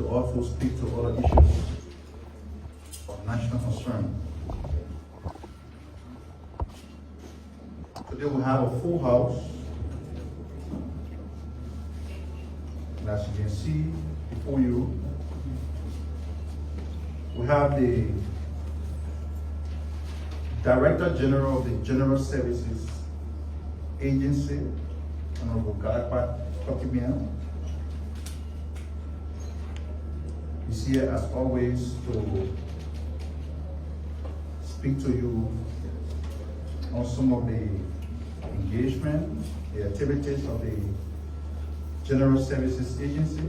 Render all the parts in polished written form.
will also speak to other issues of national concern. Today we have a full house. And as you can see before you, we have the Director General of the General Services Agency, Honorable Galakpa Tokimian. He's here as always to speak to you on some of the engagement, the activities of the General Services Agency.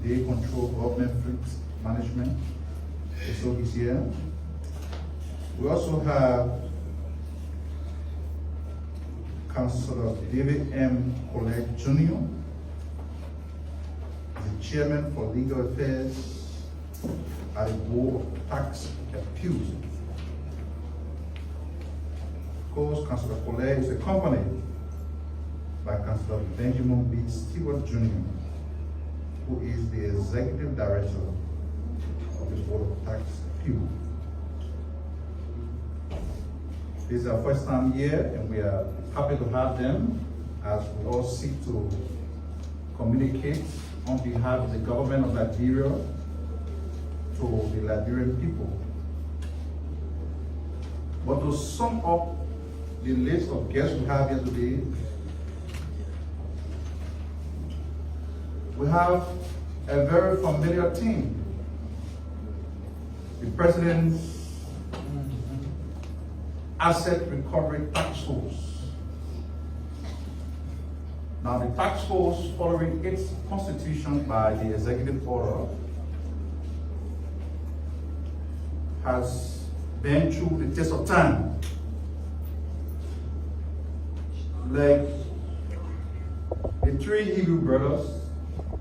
They control government fleet management. So he's here. We also have Councillor David M. Colette Jr., the Chairman for Legal Affairs at the Board of Tax Appeals. Of course, Councillor Colette is accompanied by Councillor Benjamin B. Stewart Jr., who is the Executive Director of the Board of Tax Appeals. This is our first time here, and we are happy to have them as we all seek to communicate on behalf of the government of Liberia to the Liberian people. But to sum up the list of guests we have here today, we have a very familiar team. The President's Asset Recovery Task Force. Now the task force, following its constitution by the executive order, has been through the test of time. Like the three Hebrew brothers,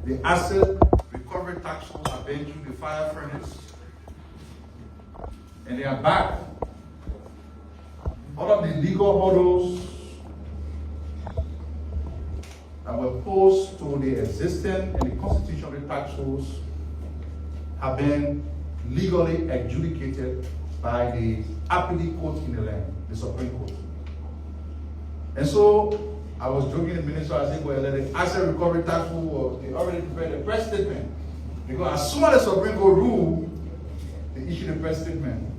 the Asset Recovery Task Force have been through the fire furnace, and they are back. All of the legal hurdles that were posed to the existence and the constitution of the tax force have been legally adjudicated by the appellate court in the land, the Supreme Court. And so I was joking the minister, I said, well, the Asset Recovery Tax Force, they already prepared a press statement. Because as soon as the Supreme Court ruled, they issued a press statement.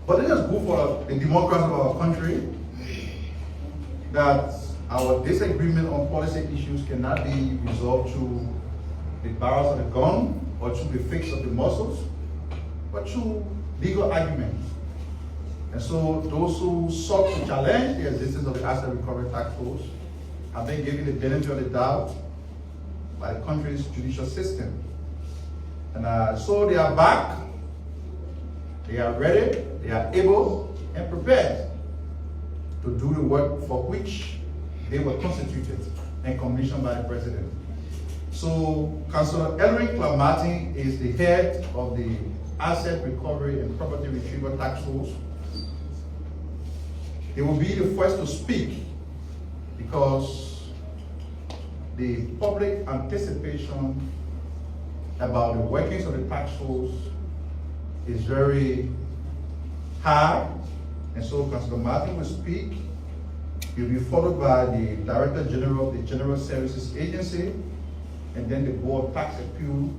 But let us go for the democracy of our country, that our disagreement on policy issues cannot be resolved through the barrels of the gun or through the fix of the muscles, but through legal arguments. And so those who sought to challenge the existence of the Asset Recovery Task Force have been given the benefit of the doubt by the country's judicial system. And so they are back, they are ready, they are able and prepared to do the work for which they were constituted and commissioned by the President. So Councillor Elric Clamartin is the head of the Asset Recovery and Property Retrieval Task Force. He will be the first to speak because the public anticipation about the workings of the task force is very high, and so Councillor Martin will speak. He'll be followed by the Director General of the General Services Agency, and then the Board of Tax Appeal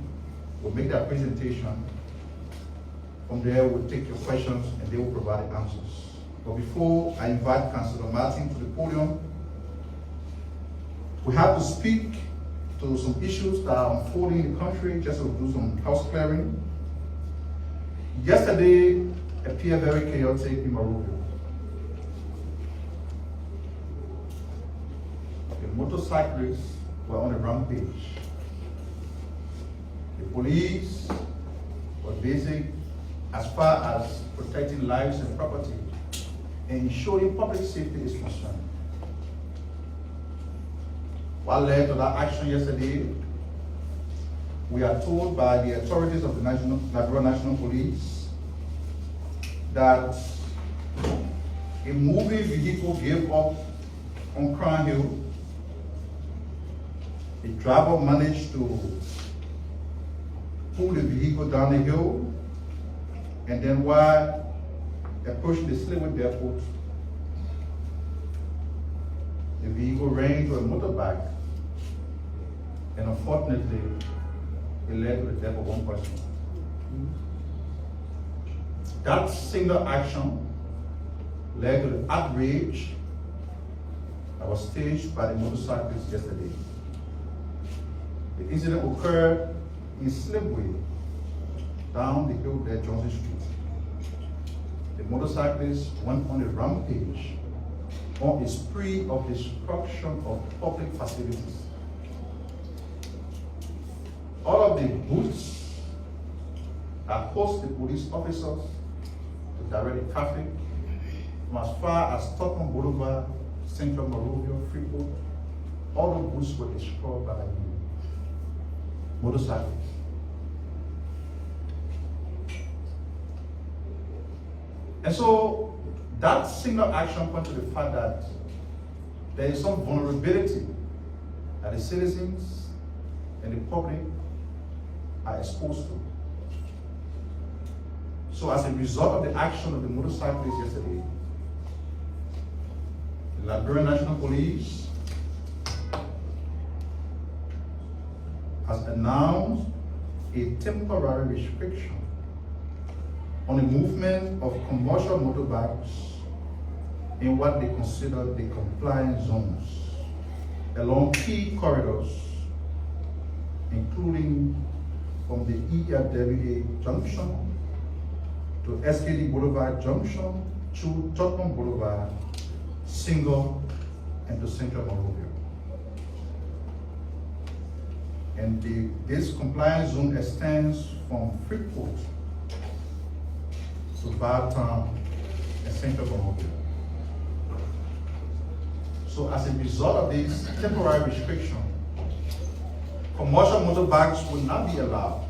will make their presentation. From there, we'll take your questions and they will provide the answers. But before I invite Councillor Martin to the podium, we have to speak to some issues that are unfolding in the country, just to do some house clearing. Yesterday appeared very chaotic in Monrovia. The motorcyclists were on a rampage. The police were busy as far as protecting lives and property and ensuring public safety is concerned. What led to that action yesterday? We are told by the authorities of the Liberia National Police that a moving vehicle gave up on Crown Hill. The driver managed to pulled the vehicle down the hill, and then while approaching the Slipway Airport, the vehicle ran into a motorbike, and unfortunately, it led to the death of one person. That single action led to the outrage that was staged by the motorcyclists yesterday. The incident occurred in Slipway, down the hill there, Johnson Street. The motorcyclists went on a rampage on a spree of destruction of public facilities. All of the booths that host the police officers to direct the traffic from as far as Tottenham Boulevard, Central Monrovia, Freeport, all the booths were destroyed by the motorcycles. And so that single action points to the fact that there is some vulnerability that the citizens and the public are exposed to. So as a result of the action of the motorcyclists yesterday, the Liberian National Police has announced a temporary restriction on the movement of commercial motorbikes in what they consider the compliance zones along key corridors, including from the ERWA junction to SKD Boulevard junction to Tottenham Boulevard, Single, and to Central Monrovia. And this compliance zone extends from Freeport to Bartown and Central Monrovia. So as a result of this temporary restriction, commercial motorbikes will not be allowed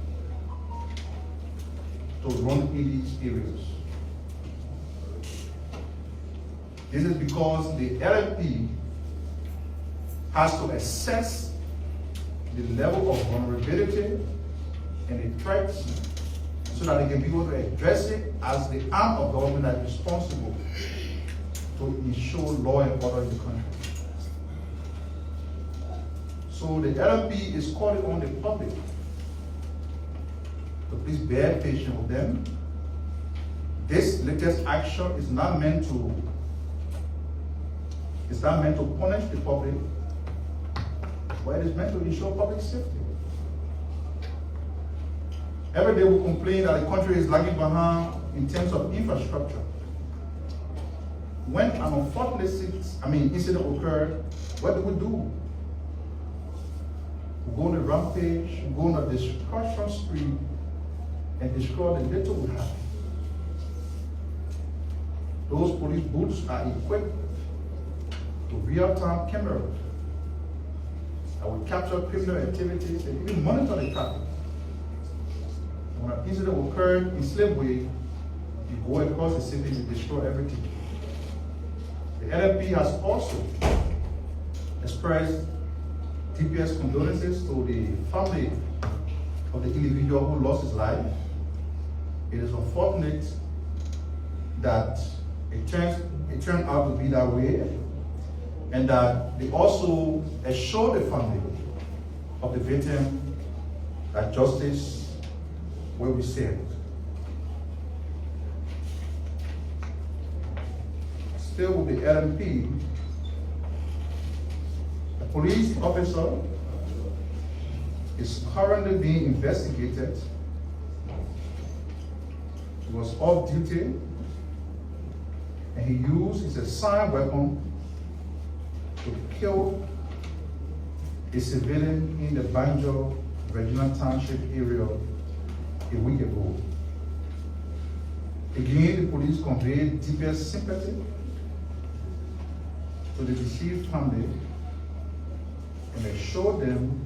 to run in these areas. This is because the LFP has to assess the level of vulnerability and the threats so that they can be able to address it as the arm of government that is responsible to ensure law and order in the country. So the LFP is calling on the public to please bear patience with them. This latest action is not meant to punish the public, but it is meant to ensure public safety. Every day we complain that the country is lagging behind in terms of infrastructure. When an unfortunate incident occurred, what do? We go on a rampage, we go on a destruction spree, and destroy the little we have. Those police booths are equipped with real-time cameras that will capture criminal activities and even monitor the traffic. When an incident occurred in Slipway, you go across the city and destroy everything. The LFP has also expressed DPS condolences to the family of the individual who lost his life. It is unfortunate that it turned out to be that way, and that they also assure the family of the victim that justice will be served. Still with the LMP, a police officer is currently being investigated. He was off duty and he used his assigned weapon to kill a civilian in the Banjo Regional Township area a week ago. Again, the police conveyed deepest sympathy to the deceased family and assured them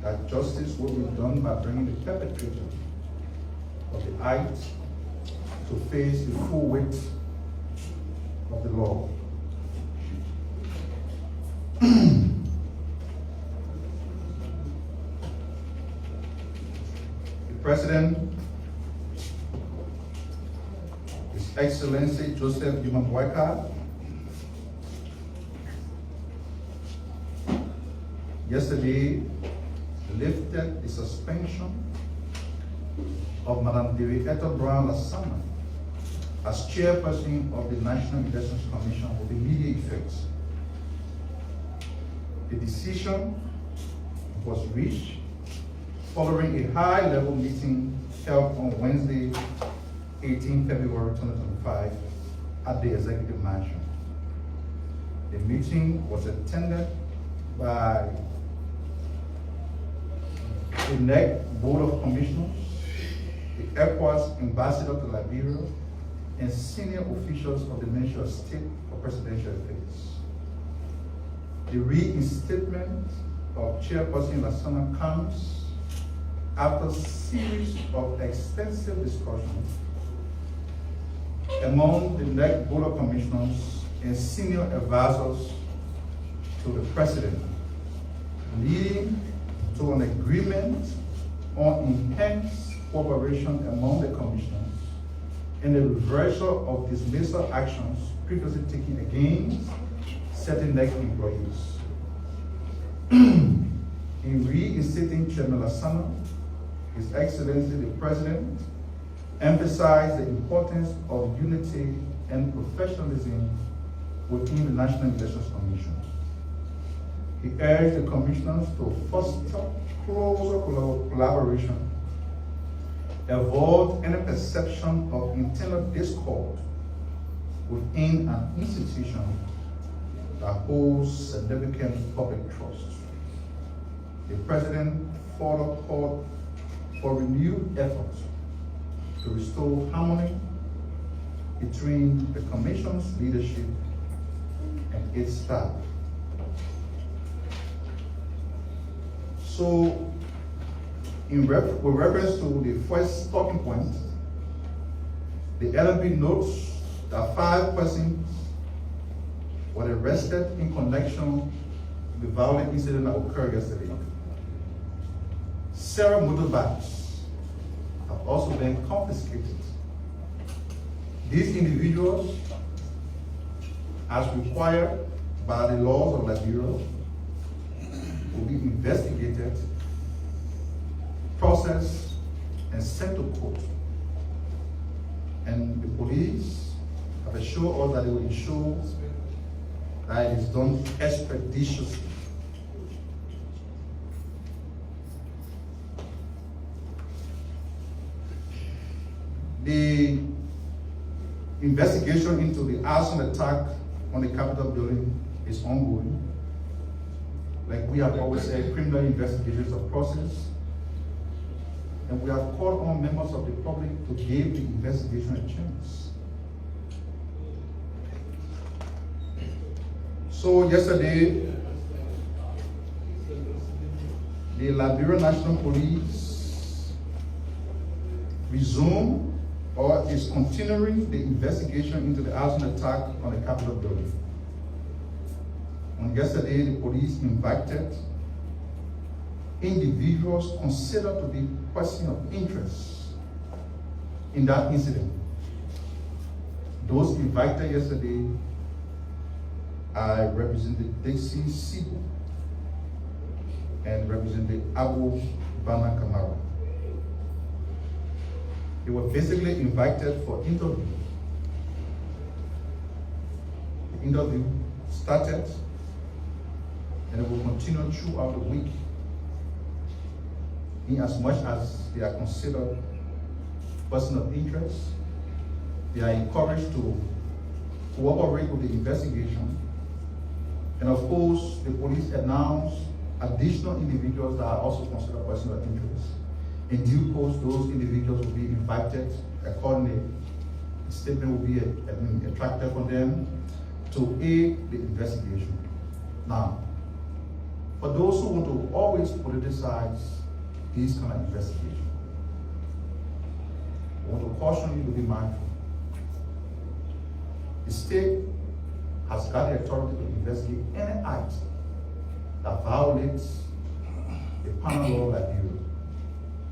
that justice will be done by bringing the perpetrator of the act to face the full weight of the law. President, His Excellency Joseph Yuma Boyka, yesterday lifted the suspension of Madam Derrietta Brown Lassana as chairperson of the National Elections Commission with immediate effect. The decision was reached following a high-level meeting held on Wednesday, 18 February 2025 at the Executive Mansion. The meeting was attended by the NEC Board of Commissioners, the ECOWAS Ambassador to Liberia, and senior officials of the Ministry of State for Presidential Affairs. The reinstatement of Chairperson Lassana comes after a series of extensive discussions among the NEC Board of Commissioners and senior advisors to the President, leading to an agreement on enhanced cooperation among the commissioners and the reversal of dismissal actions previously taken against certain NEC employees. In reinstating Chairman Lassana, His Excellency the President emphasized the importance of unity and professionalism within the National Elections Commission. He urged the commissioners to foster closer collaboration, avoid any perception of internal discord within an institution that holds significant public trust. The President further called for renewed efforts to restore harmony between the Commission's leadership and its staff. So, with reference to the first talking point, the LMP notes that 5 persons were arrested in connection with the violent incident that occurred yesterday. Several motorbikes have also been confiscated. These individuals, as required by the laws of Liberia, will be investigated, processed, and sent to court. And the police have assured us that they will ensure that it is done expeditiously. The investigation into the arson attack on the Capitol building is ongoing. Like we have always said, criminal investigations are processed. And we have called on members of the public to give the investigation a chance. So yesterday, the Liberia National Police resumed or is continuing the investigation into the arson attack on the Capitol building. On yesterday, the police invited individuals considered to be persons of interest in that incident. Those invited yesterday are Representative Dixie Sibu and Representative Abu Bana Kamara. They were basically invited for interview. The interview started and it will continue throughout the week, in as much as they are considered persons of interest. They are encouraged to cooperate with the investigation. And of course, the police announced additional individuals that are also considered persons of interest. In due course, those individuals will be invited accordingly. A statement will be attracted from them to aid the investigation. Now, for those who want to always politicize these kind of investigations, I want to caution you to be mindful. The state has got the authority to investigate any act that violates the penal law of Liberia.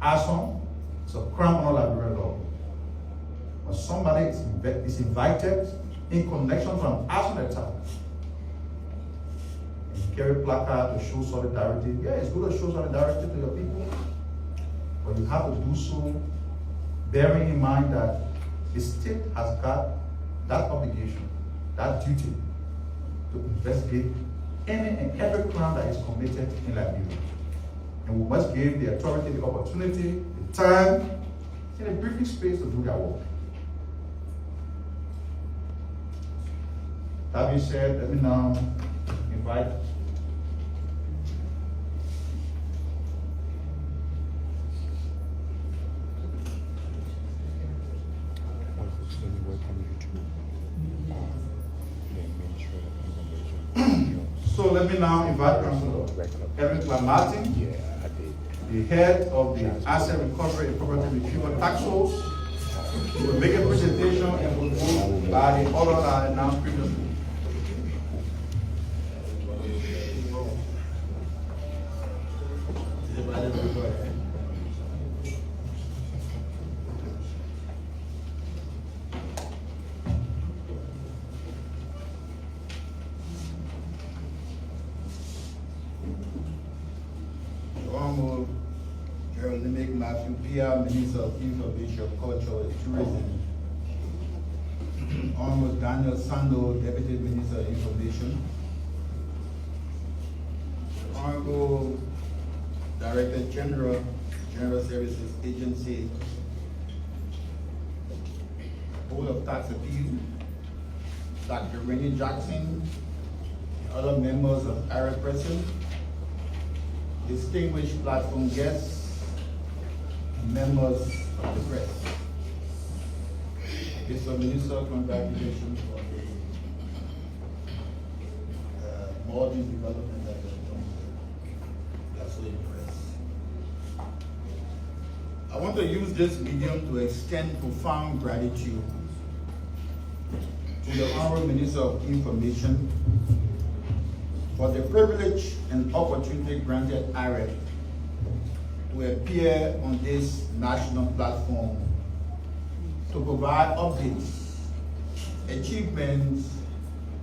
Arson It's a crime under Liberian law. When somebody is invited in connection to an arson attack, and you carry placard to show solidarity, yeah, it's good to show solidarity to your people, but you have to do so bearing in mind that the state has got that obligation, that duty to investigate any and every crime that is committed in Liberia. And we must give the authority the opportunity, the time, and a briefing space to do their work. That being said, let me now invite So let me now invite Councilor Eric Martin, the head of the Asset Recovery and Property Retrieval Task Force, to make a presentation and will move by the order that I announced previously. Honorable Gerald Matthew Pia, Minister of Information, Culture and Tourism. Honorable Daniel Sando, Deputy Minister of Information. Honorable Director General, General Services Agency, Board of Tax Appeal, Dr. Rennie Jackson, other members of AREP present, distinguished platform guests, members of the press. Mr. Minister, congratulations for the modern development that you've done. We are so impressed. I want to use this medium to extend profound gratitude to the Honorable Minister of Information for the privilege and opportunity granted AREP to appear on this national platform to provide updates, achievements,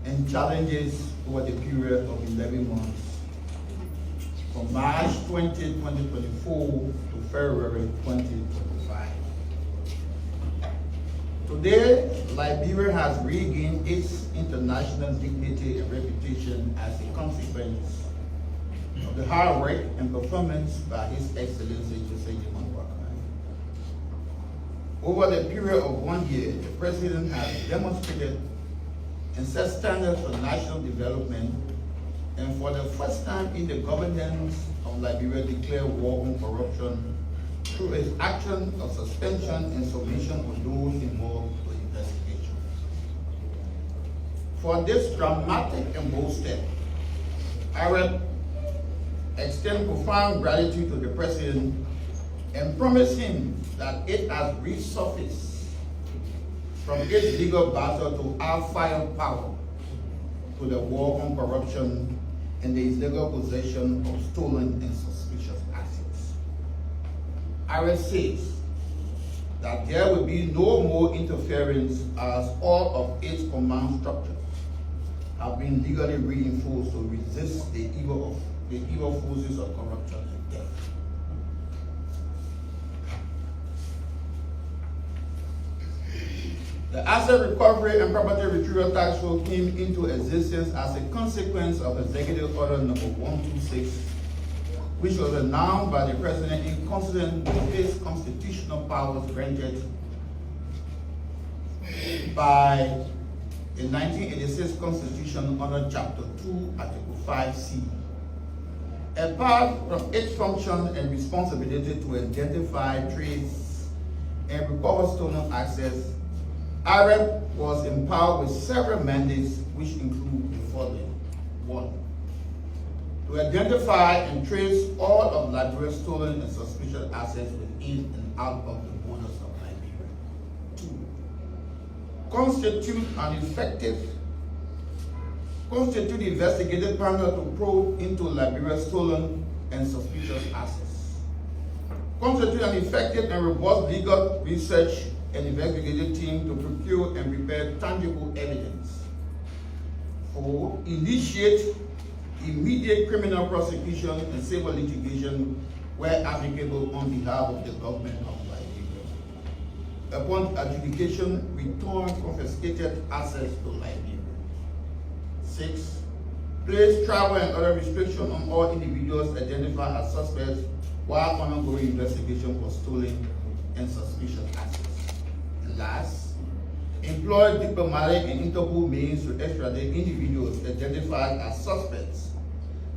and challenges over the period of 11 months, from March 20, 2024 to February 2025. Today, Liberia has regained its international dignity and reputation as a consequence of the hard work and performance by His Excellency Jose Jaman Boakai. Over the period of 1 year, the President has demonstrated and set standards for national development, and for the first time in the governance of Liberia declared war on corruption through his action of suspension and submission of those involved with investigation. For this dramatic and bold step, AREP extend profound gratitude to the President and promise him that it has resurfaced from its legal battle to our firepower to the war on corruption and the illegal possession of stolen and suspicious assets. AREP says that there will be no more interference as all of its command structures have been legally reinforced to resist the evil forces of corruption and death. The Asset Recovery and Property Retrieval Task Force came into existence as a consequence of Executive Order Number 126, which was announced by the President in consonance with his constitutional powers granted by the 1986 Constitution under Chapter 2, Article 5C. Apart from its function and responsibility to identify, trace, and recover stolen assets, AREP was empowered with several mandates, which include the following. 1. To identify and trace all of Liberia's stolen and suspicious assets within and out of the borders of Liberia. 2. Constitute investigative panel to probe into Liberia's stolen and suspicious assets. constitute an effective and robust legal research and investigative team to procure and prepare tangible evidence. 4, initiate immediate criminal prosecution and civil litigation where applicable on behalf of the government of Liberia. Upon adjudication, return confiscated assets to Liberia. 6, place travel and other restrictions on all individuals identified as suspects while ongoing investigation for stolen and suspicious assets. And last, employ diplomatic and Interpol means to extradite individuals identified as suspects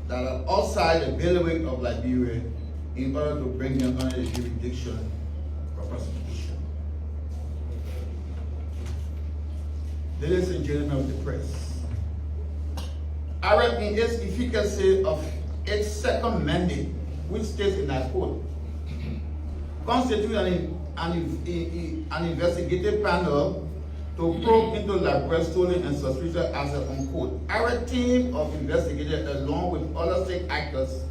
that are outside the bailiwick of Liberia in order to bring them under the jurisdiction for prosecution. Ladies and gentlemen of the press, AREP in its efficacy of its second mandate, which states in that quote, constitute an investigative panel to probe into Liberia's stolen and suspicious assets, unquote. Our team of investigators, along with other state actors,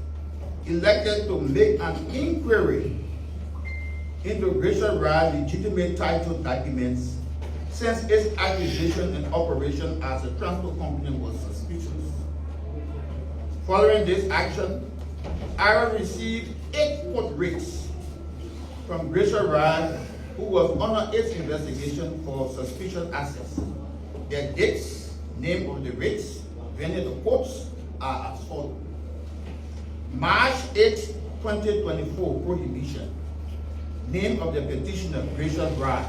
elected to make an inquiry into Rachel Rye's legitimate title documents since its acquisition and operation as a transport company was suspicious. Following this action, ARA received 8 court writs from Rachel Rye, who was under its investigation for suspicious assets. Their dates, name of the writs, venue of the courts are as follows. March 8, 2024, prohibition. Name of the petitioner, Rachel Rye,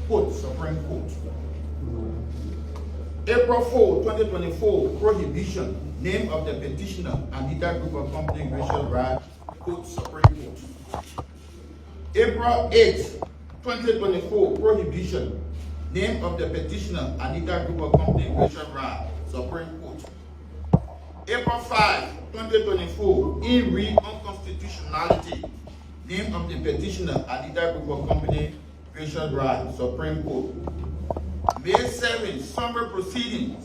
Court, Supreme Court. April 4, 2024, prohibition. Name of the petitioner, Anita Group of Company, Rachel Rye, Court, Supreme Court. April 8, 2024, prohibition. Name of the petitioner, Anita Group of Company, Rachel Rye, Supreme Court. April 5, 2024, in re unconstitutionality. Name of the petitioner, Anita Group of Company, Rachel Rye, Supreme Court. May 7, summary proceedings.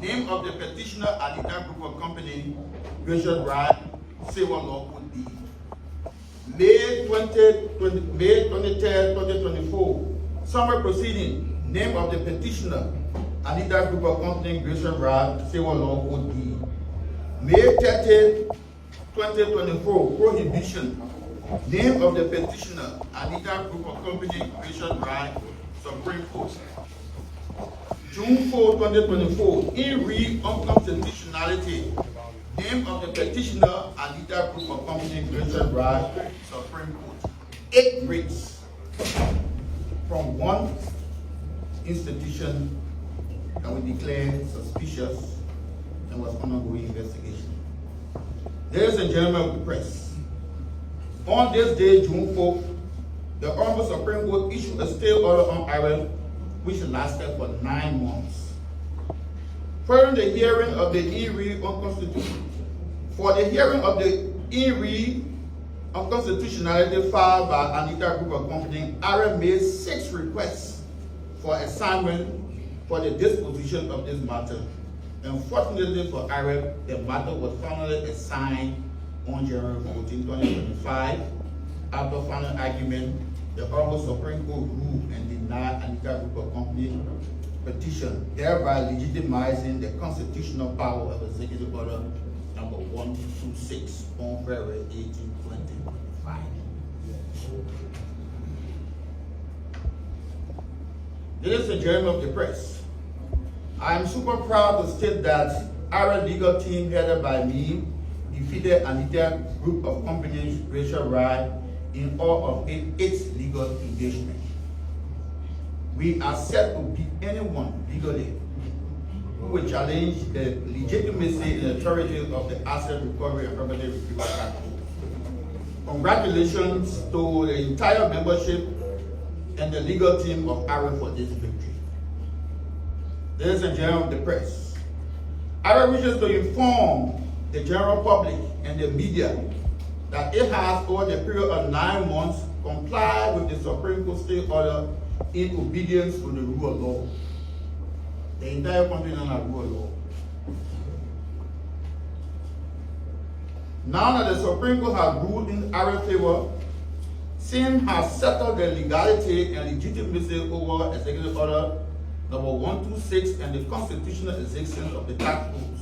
Name of the petitioner, Anita Group of Company, Rachel Rye, Civil Law Court B. May 23, 2024, summary proceeding. Name of the petitioner, Anita Group of Company, Rachel Rye, Civil Law Court B. May 30, 2024, prohibition. Name of the petitioner, Anita Group of Company, Rachel Rye, Supreme Court. June 4, 2024, in re unconstitutionality. Name of the petitioner, Anita Group of Company, Rachel Rye, Supreme Court. 8 writs from one institution that we declared suspicious and was ongoing investigation. Ladies and gentlemen of the press, on this day, June 4th, the Honorable Supreme Court issued a stay order on AREP, which lasted for 9 months. Following the hearing of the in-re unconstitutionality filed by Anita Group of Company, AREP made 6 requests for assignment for the disposition of this matter. Unfortunately for AREP, the matter was finally assigned on January 14, 2025. After final argument, the Honorable Supreme Court ruled and denied Anita Group of Company petition, thereby legitimizing the constitutional power of Executive Order number 126 on February 18, 2025. Ladies and gentlemen of the press, I am super proud to state that our legal team headed by me defeated Anita Group of Companies, Rachel Rye, in all of its legal engagement. We are set to beat anyone legally who will challenge the legitimacy and authority of the Asset Recovery and Property Retrieval Act. Congratulations to the entire membership and the legal team of AREP for this victory. Ladies and gentlemen of the press, AREP wishes to inform the general public and the media that it has, over the period of 9 months, complied with the Supreme Court stay order in obedience to the rule of law. The entire country is under rule of law. Now that the Supreme Court has ruled in our favor, SIM has settled the legality and legitimacy over Executive Order number 126 and the constitutional existence of the tax rules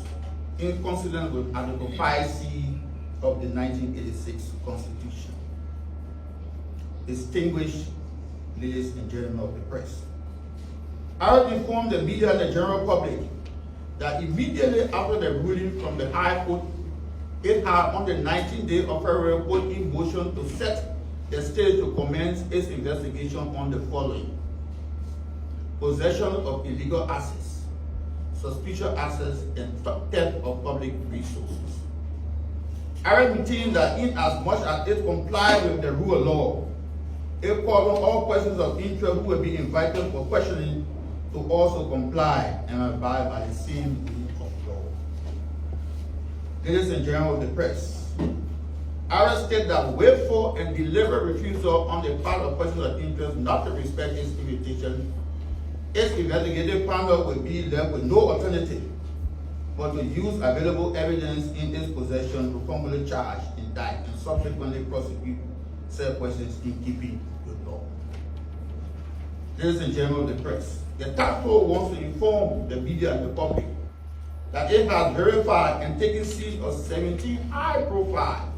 in consonance with Article 5C of the 1986 Constitution. Distinguished ladies and gentlemen of the press, I would inform the media and the general public that immediately after the ruling from the High Court, it had on the 19th day of February put in motion to set the state to commence its investigation on the following: possession of illegal assets, suspicious assets, and theft of public resources. I maintain that in as much as it complies with the rule of law, it calls on all persons of interest who will be invited for questioning to also comply and abide by the same rule of law. Ladies and gentlemen of the press, I will state that willful and deliberate refusal on the part of persons of interest not to respect its invitation, its investigative panel will be left with no alternative but to use available evidence in its possession to formally charge, indict, and subsequently prosecute said persons in keeping with law. Ladies and gentlemen of the press, the task force wants to inform the media and the public that it has verified and taken seizure of 17 high-profile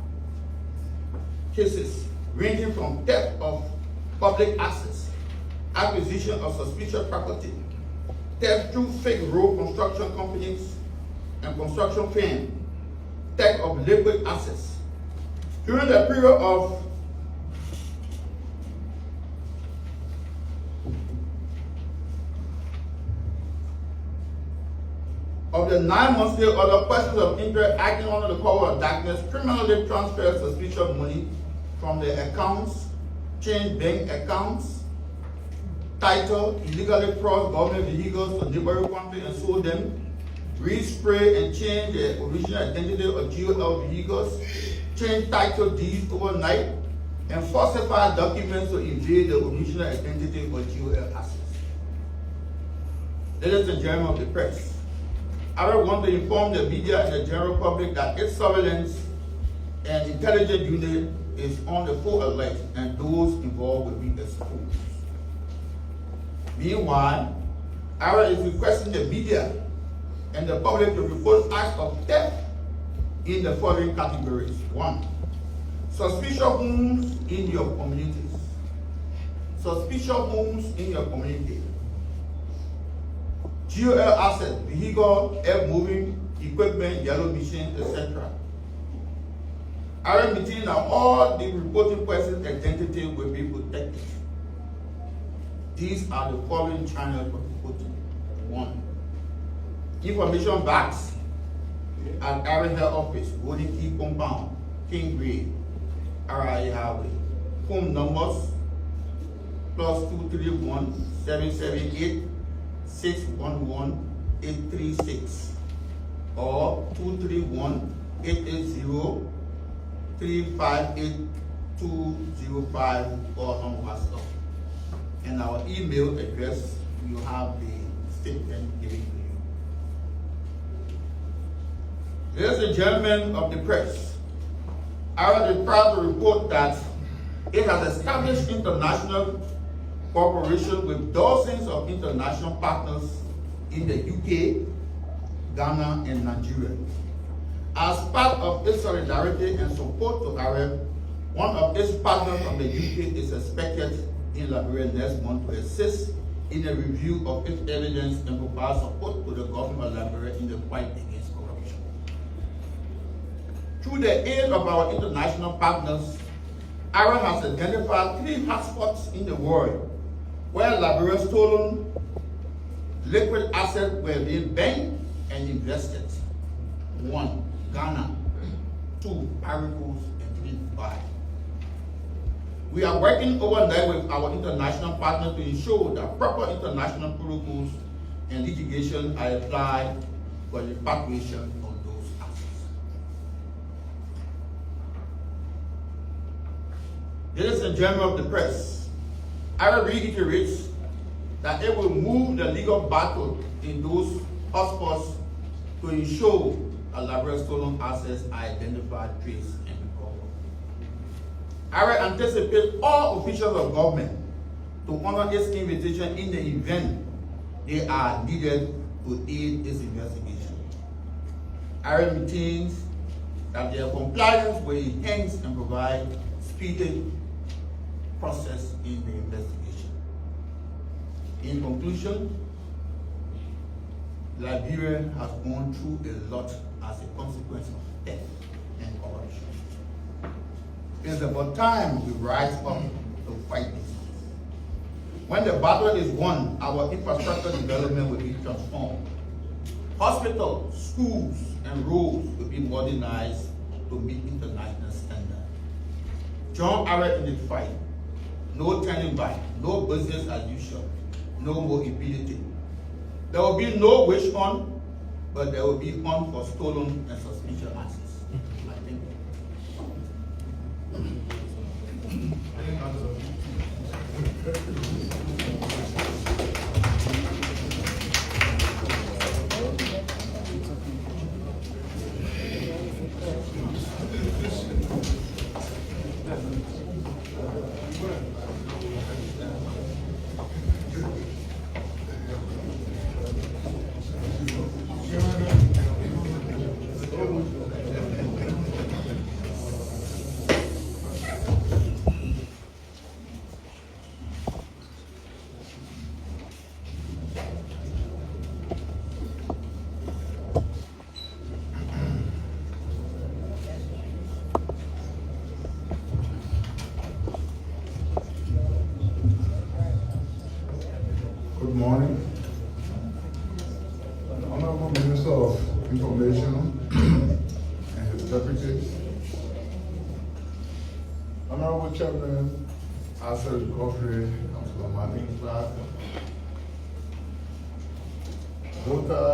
cases ranging from theft of public assets, acquisition of suspicious property, theft through fake road construction companies and construction firms, theft of liquid assets. During the period of the 9 months period, other persons of interest acting under the cover of darkness criminally transferred suspicious money from their accounts, changed bank accounts, title, illegally crossed government vehicles to neighboring countries and sold them, respray and change the original identity of GOL vehicles, change title deeds overnight, and falsify documents to evade the original identity of GOL assets. Ladies and gentlemen of the press, I want to inform the media and the general public that its surveillance and intelligence unit is on the full alert and those involved will be exposed. Meanwhile, ARA is requesting the media and the public to report acts of theft in the following categories. 1. Suspicious homes in your communities. Suspicious homes in your community. GOL assets, vehicle, air-moving equipment, yellow machines, etc. ARA maintain that all the reporting person's identity will be protected. These are the following channels for reporting. 1. Information box at ARA Head Office, Golden Key Compound, King Grade, RIA Highway. Phone numbers +231 778 611 836 or 231 880 358 205 or on WhatsApp. And our email address, you have the statement given to you. Ladies and gentlemen of the press, I am proud to report that it has established international cooperation with dozens of international partners in the UK, Ghana, and Nigeria. As part of its solidarity and support to ARA, one of its partners from the UK is expected in Liberia next month to assist in a review of its evidence and provide support to the government of Liberia in the fight against corruption. Through the aid of our international partners, ARA has identified 3 hotspots in the world where Liberia's stolen liquid assets were being banked and invested. 1. Ghana. 2. Ivory Coast, and 3. Dubai. We are working overnight with our international partners to ensure that proper international protocols and litigation are applied for the repatriation of those assets. Ladies and gentlemen of the press, I reiterate that it will move the legal battle in those hotspots to ensure elaborate stolen assets are identified, traced, and recovered. IRED anticipates all officials of government to honor its invitation in the event they are needed to aid its investigation. IRED maintains that their compliance will enhance and provide speedy process in the investigation. In conclusion, Liberia has gone through a lot as a consequence of theft and corruption. It's about time we rise up to fight this. When the battle is won, our infrastructure development will be transformed. Hospitals, schools, and roads will be modernized to meet international standards. Join IRED in the fight. No turning back, no business as usual, no more impunity. There will be no wish hunt, but there will be hunt for stolen and suspicious assets. I think. Good morning. The Honorable Minister of Information and his deputies, Honorable Chairman, Asset Recovery, Councilor Martin Clark, voter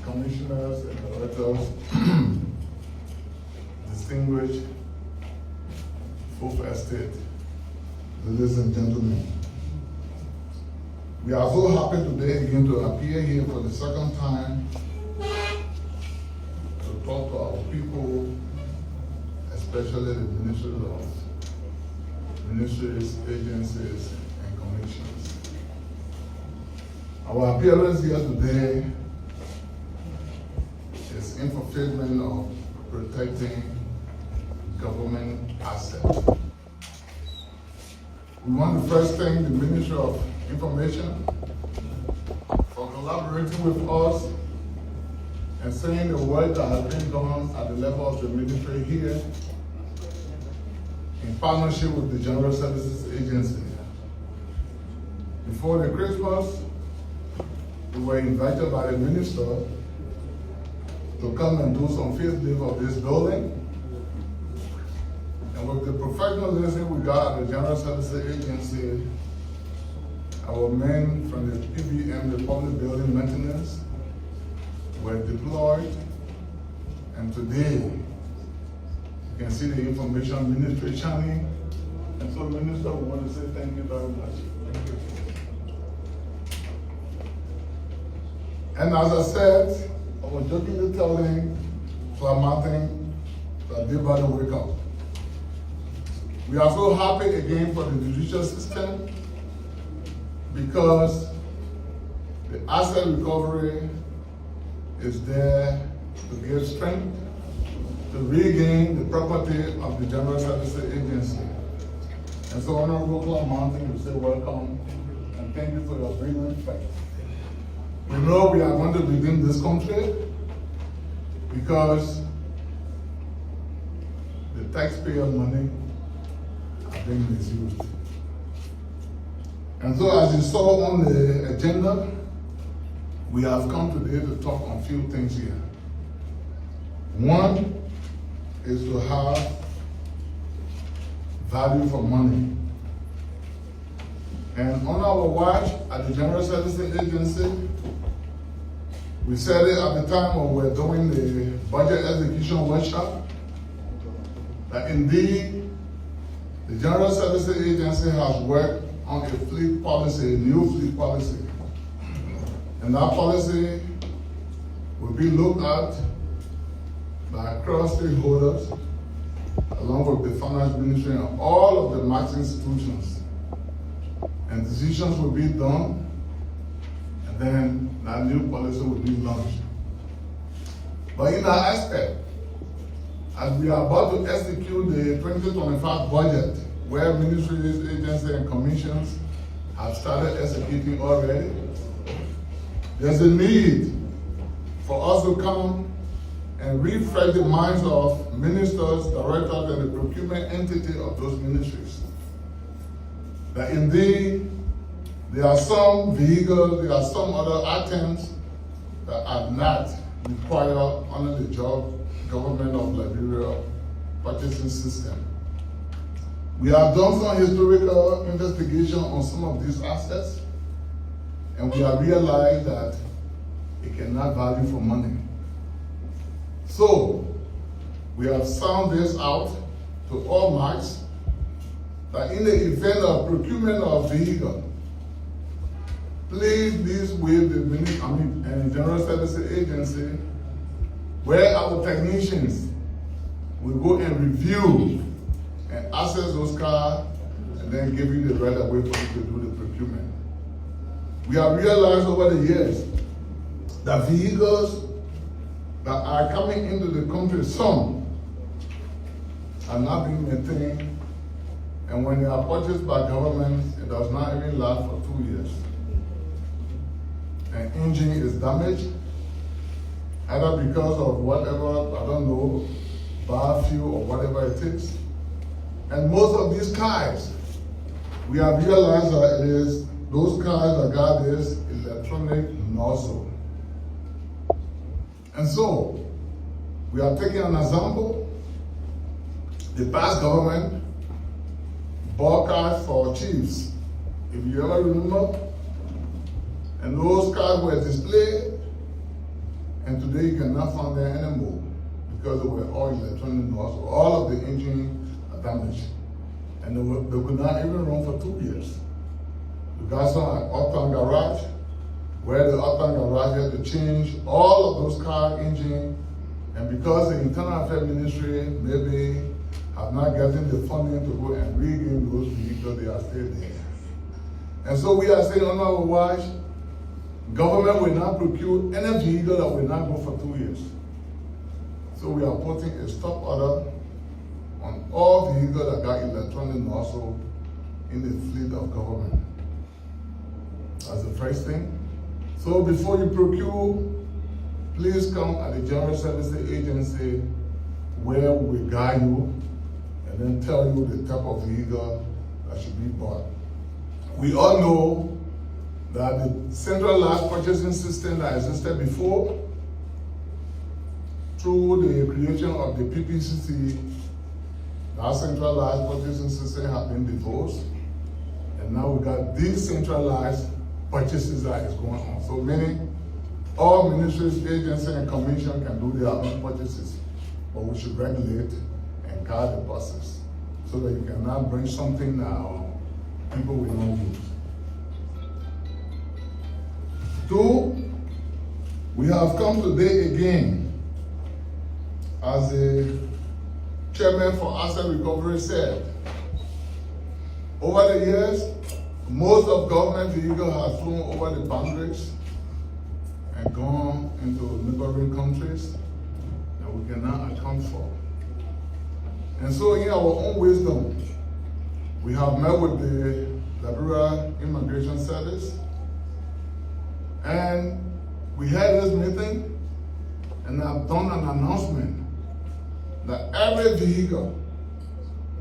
commissioners and directors, distinguished Fourth Estate, ladies and gentlemen. We are so happy today again to appear here for the second time to talk to our people, especially the ministries, agencies, and commissions. Our appearance here today is in fulfillment of protecting government assets. We want to first thank the Ministry of Information for collaborating with us and saying the work that has been done at the level of the ministry here in partnership with the General Services Agency. Before the Christmas, we were invited by the minister to come and do some facelift of this building. And with the professionalism we got at the General Services Agency, our men from the PBM, the Public Building Maintenance, were deployed, and today you can see the information ministry channeling. And so, Minister, we want to say thank you very much. Thank you. And as I said, I was jokingly telling Martin that they better wake up. We are so happy again for the judicial system, because the asset recovery is there to give strength to regain the property of the General Services Agency. And so, Honorable Clark Mountain, we say welcome and thank you for your brilliant fight. We know we are going to redeem this country because the taxpayer money is being misused. And so, as you saw on the agenda, we have come today to talk on a few things here. One is to have value for money. And on our watch at the General Services Agency, we said it at the time when we were doing the budget execution workshop, that indeed the General Services Agency has worked on a fleet policy, a new fleet policy. And that policy will be looked at by cross stakeholders, along with the finance ministry and all of the max institutions. And decisions will be done, and then that new policy will be launched. But in our aspect, as we are about to execute the 2025 budget, where ministries, agencies, and commissions have started executing already, there's a need for us to come and refresh the minds of ministers, directors, and the procurement entity of those ministries. That indeed, there are some vehicles, there are some other items that are not required under the job government of Liberia purchasing system. We have done some historical investigation on some of these assets, and we have realized that it cannot value for money. So, we have sound this out to all marks that in the event of procurement of vehicle, please with the General Services Agency, where our technicians will go and review and access those cars and then give you the right of way for you to do the procurement. We have realized over the years that vehicles that are coming into the country, some are not being maintained, and when they are purchased by government, it does not even last for 2 years. An engine is damaged, either because of whatever, I don't know, biofuel or whatever it is. And most of these cars, we have realized that it is those cars that got this electronic nozzle. And so, we are taking an example. The past government bought cars for chiefs, if you ever remember. And those cars were displayed, and today you cannot find them anymore because they were all electronic nozzle. All of the engine are damaged. And they could not even run for 2 years. We got some at Uptown Garage, where the Uptown Garage had to change all of those car engine, and because the Internal Affairs Ministry maybe have not gotten the funding to go and regain those vehicles, they are still there. And so we are saying on our watch, government will not procure any vehicle that will not go for 2 years. So we are putting a stop order on all vehicles that got electronic nozzle in the fleet of government. That's the first thing. So before you procure, please come at the General Services Agency where we will guide you and then tell you the type of vehicle that should be bought. We all know that the centralized purchasing system that existed before, through the creation of the PPCC, that centralized purchasing system has been divorced, and now we got decentralized purchases that is going on. So meaning all ministries, agencies, and commission can do their own purchases, but we should regulate and guide the process so that you cannot bring something that people will not use. 2, we have come today again, as the chairman for Asset Recovery said, over the years, most of government vehicles have flown over the boundaries and gone into neighboring countries that we cannot account for. And so in our own wisdom, we have met with the Liberia Immigration Service, and we had this meeting, and I've done an announcement that every vehicle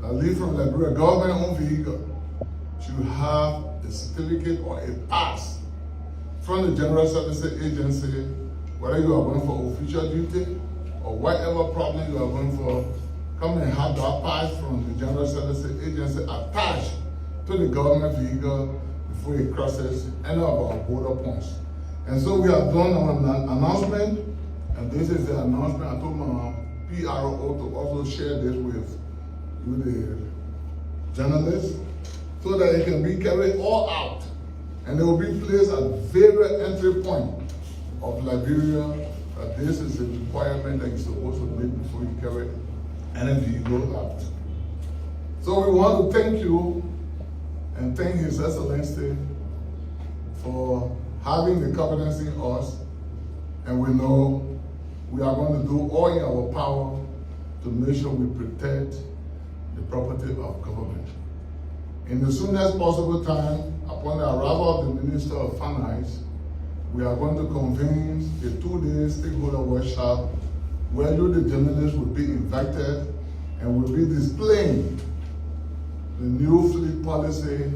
that leaves from Liberia, government-owned vehicle, should have a certificate or a pass from the General Services Agency, whether you are going for official duty or whatever problem you are going for. Come and have that pass from the General Services Agency attached to the government vehicle before it crosses any of our border points. And so we have done an announcement, and this is the announcement. I told my PRO to also share this with the journalists so that it can be carried all out. And they will be placed at various entry points of Liberia that this is a requirement that you're supposed to meet before you carry any vehicle out. So we want to thank you and thank His Excellency for having the confidence in us, and we know we are going to do all in our power to make sure we protect the property of government. In the soonest possible time, upon the arrival of the Minister of Finance, we are going to convene a 2-day stakeholder workshop where you, the journalists, will be invited and will be displaying the new fleet policy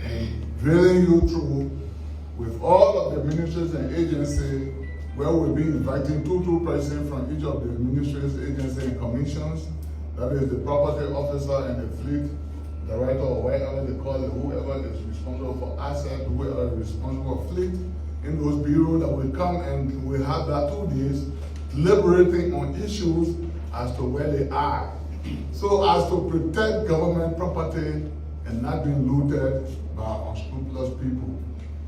and drilling you through with all of the ministries and agencies, where we'll be inviting two persons from each of the ministries, agencies, and commissions. That is the property officer and the fleet director, or whatever they call it, whoever is responsible for assets, whoever is responsible for fleet, in those bureaus that will come, and we have that 2 days deliberating on issues as to where they are, so as to protect government property and not being looted by unscrupulous people.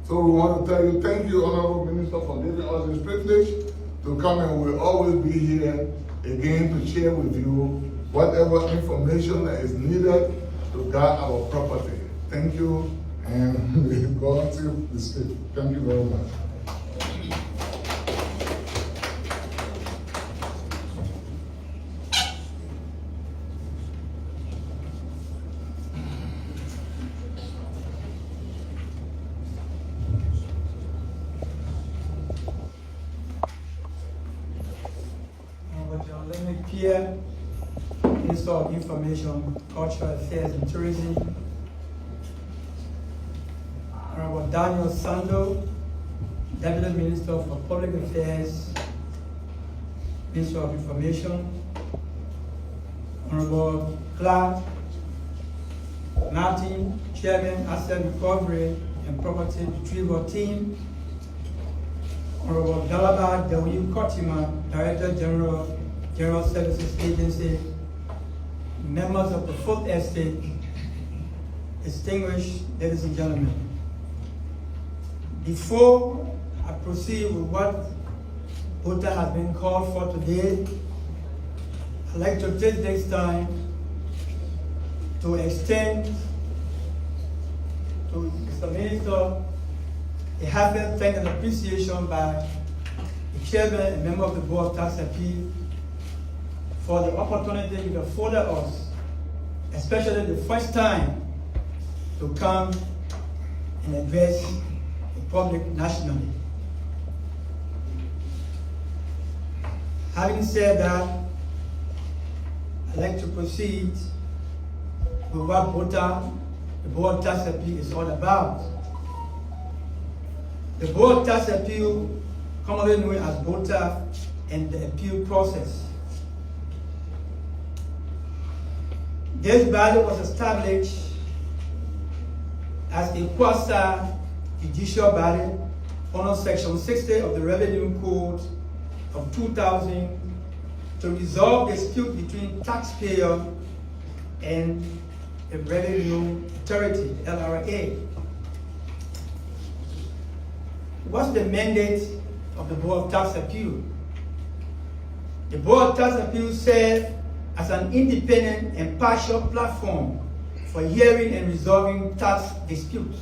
So we want to tell you, thank you, Honorable Minister, for giving us this privilege to come, and we'll always be here again to share with you whatever information that is needed to guard our property. Thank you, and may God save the state. Thank you very much. Let me Pierre, Minister of Information, Cultural Affairs and Tourism. Honorable Daniel Sando, Deputy Minister for Public Affairs, Minister of Information. Honorable Clark Martin, Chairman, Asset Recovery and Property Retrieval Team. Honorable Dalaba W. Kotima, Director General, General Services Agency, members of the Fourth Estate, distinguished ladies and gentlemen. Before I proceed with what BOTA has been called for today, I'd like to take this time to extend to Mr. Minister a heartfelt thanks and appreciation by the Chairman and member of the Board of Tax Appeal for the opportunity it afforded us, especially the first time, to come and address the public nationally. Having said that, I'd like to proceed with what BOTA, the Board of Tax Appeal, is all about. The Board of Tax Appeal, commonly known as BOTA, and the appeal process. This body was established as a quasi-judicial body under Section 60 of the Revenue Code of 2000 to resolve dispute between taxpayer and the Revenue Authority, LRA. What's the mandate of the Board of Tax Appeal? The Board of Tax Appeal serves as an independent and partial platform for hearing and resolving tax disputes.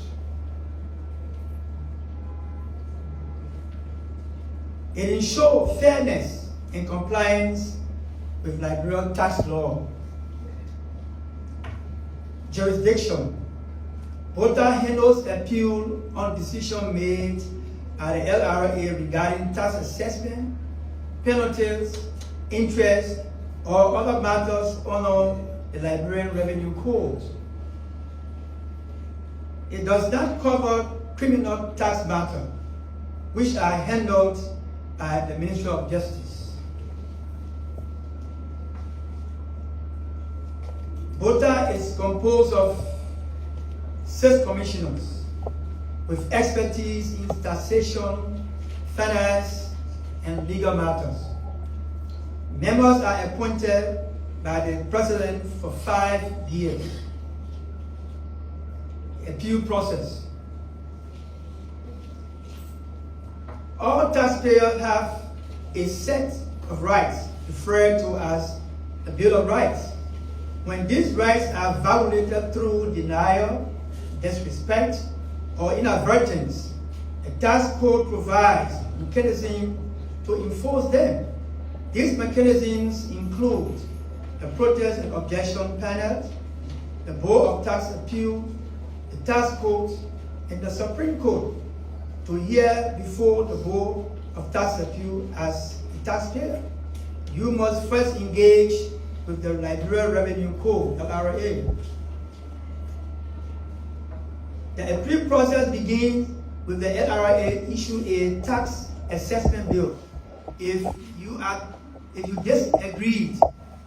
It ensures fairness and compliance with Liberian tax law. Jurisdiction. BOTA handles appeal on decision made by the LRA regarding tax assessment, penalties, interest, or other matters under the Liberian Revenue Code. It does not cover criminal tax matters, which are handled by the Ministry of Justice. BOTA is composed of 6 commissioners with expertise in taxation, finance, and legal matters. Members are appointed by the President for 5 years. Appeal process. All taxpayers have a set of rights referred to as the Bill of Rights. When these rights are violated through denial, disrespect, or inadvertence, the tax code provides mechanisms to enforce them. These mechanisms include the Protest and Objection Panel, the Board of Tax Appeal, the Tax Court, and the Supreme Court to hear before the Board of Tax Appeal as a taxpayer. You must first engage with the Liberia Revenue Code, LRA. The appeal process begins with the LRA issue a tax assessment bill. If you disagreed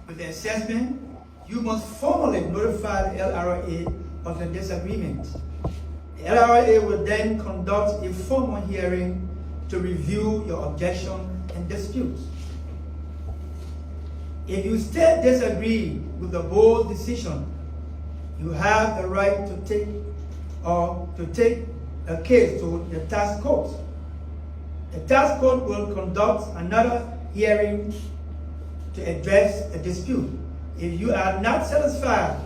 with the assessment, you must formally notify the LRA of the disagreement. The LRA will then conduct a formal hearing to review your objection and disputes. If you still disagree with the board's decision, you have the right to take a case to the tax court. The tax court will conduct another hearing to address the dispute. If you are not satisfied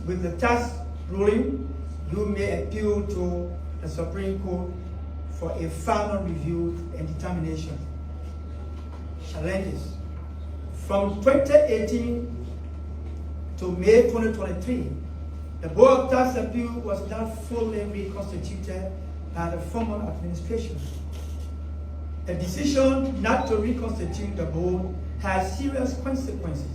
with the tax ruling, you may appeal to the Supreme Court for a final review and determination. Challenges. From 2018 to May 2023, the Board of Tax Appeal was not fully reconstituted by the former administration. The decision not to reconstitute the board has serious consequences,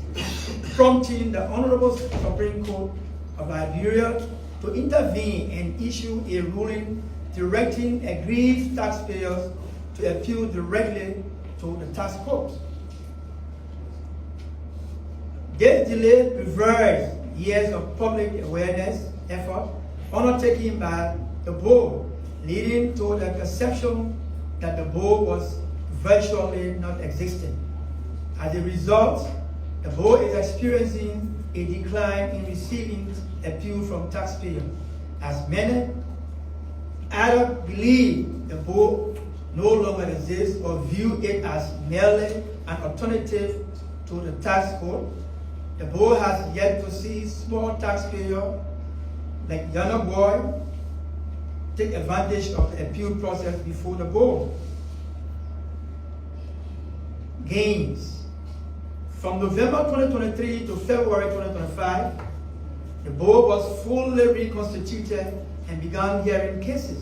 prompting the Honorable Supreme Court of Liberia to intervene and issue a ruling directing aggrieved taxpayers to appeal directly to the tax court. This delay reversed years of public awareness effort undertaken by the board, leading to the perception that the board was virtually not existent. As a result, the board is experiencing a decline in receiving appeal from taxpayers, as many either believe the board no longer exists or view it as merely an alternative to the tax code. The board has yet to see small taxpayers like Yana Boy take advantage of the appeal process before the board. Gains. From November 2023 to February 2025, the board was fully reconstituted and began hearing cases.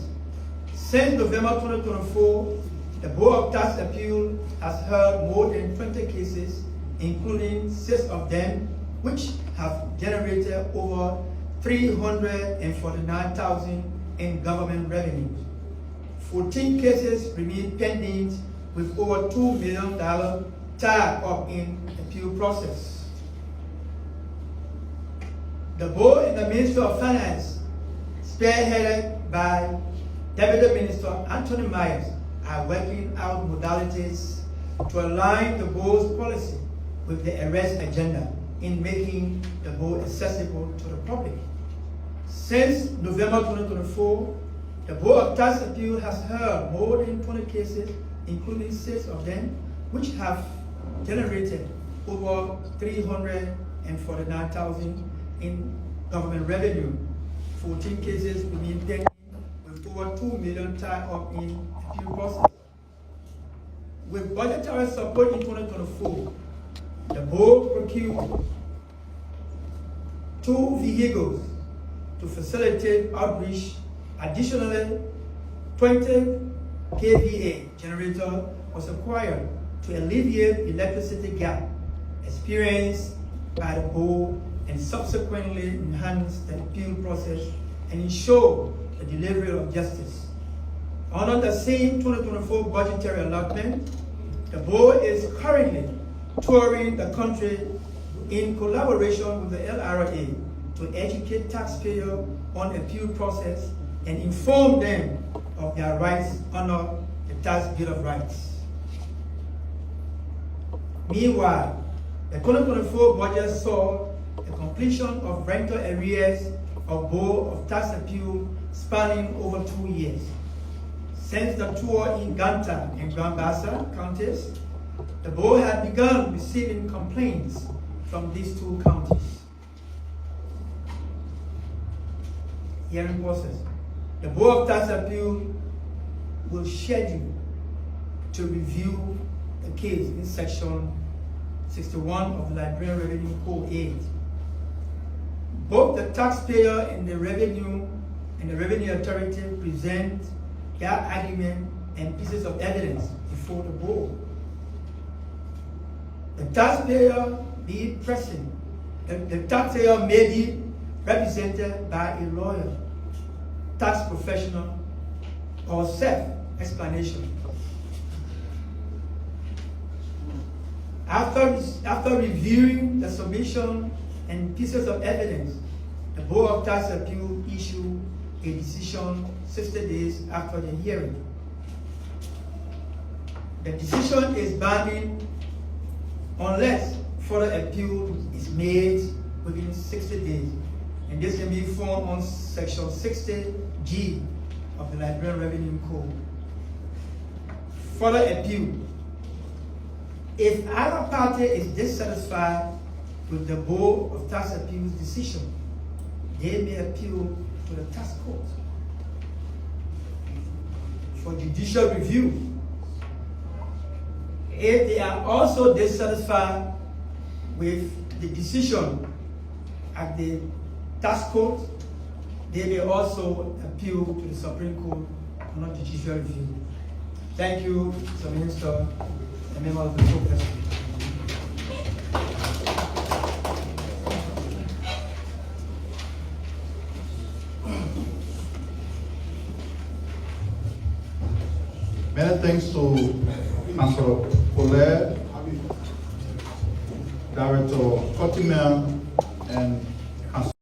Since November 2024, the Board of Tax Appeal has heard more than 20 cases, including 6 of them which have generated over $349,000 in government revenues. 14 cases remain pending with over $2 million tied up in the appeal process. The board and the Ministry of Finance, spearheaded by Deputy Minister Anthony Myers, are working out modalities to align the board's policy with the arrest agenda in making the board accessible to the public. Since November 2024, the Board of Tax Appeal has heard more than 20 cases, including 6 of them, which have generated over $349,000 in government revenue. 14 cases remain pending with over $2 million tied up in appeal process. With budgetary support in 2024, the board procured 2 vehicles to facilitate outreach. Additionally, 20 kVA generator was acquired to alleviate the electricity gap experienced by the board and subsequently enhance the appeal process and ensure the delivery of justice. Under the same 2024 budgetary allotment, the board is currently touring the country in collaboration with the LRA to educate taxpayers on the appeal process and inform them of their rights under the Tax Bill of Rights. Meanwhile, the 2024 budget saw the completion of rental arrears of Board of Tax Appeal spanning over 2 years. Since the tour in Ganta and Grand Bassa counties, The board had begun receiving complaints from these two counties. Hearing process. The Board of Tax Appeal will schedule to review the case in section 61 of the Liberian Revenue Code 8. Both the taxpayer and the Revenue Authority present their argument and pieces of evidence before the board. The taxpayer be present. The taxpayer may be represented by a lawyer, tax professional, or self-explanation. After reviewing the submission and pieces of evidence, the Board of Tax Appeal issue a decision 60 days after the hearing. The decision is binding unless further appeal is made within 60 days. And this can be found on section 60G of the Liberian Revenue Code. Further appeal. If either party is dissatisfied with the Board of Tax Appeal's decision, they may appeal to the tax court for judicial review. If they are also dissatisfied with the decision at the tax court, they may also appeal to the Supreme Court on judicial review. Thank you, Mr. Minister, and members of the Congress. Many thanks to Councilor Colette, Director Cotimer, and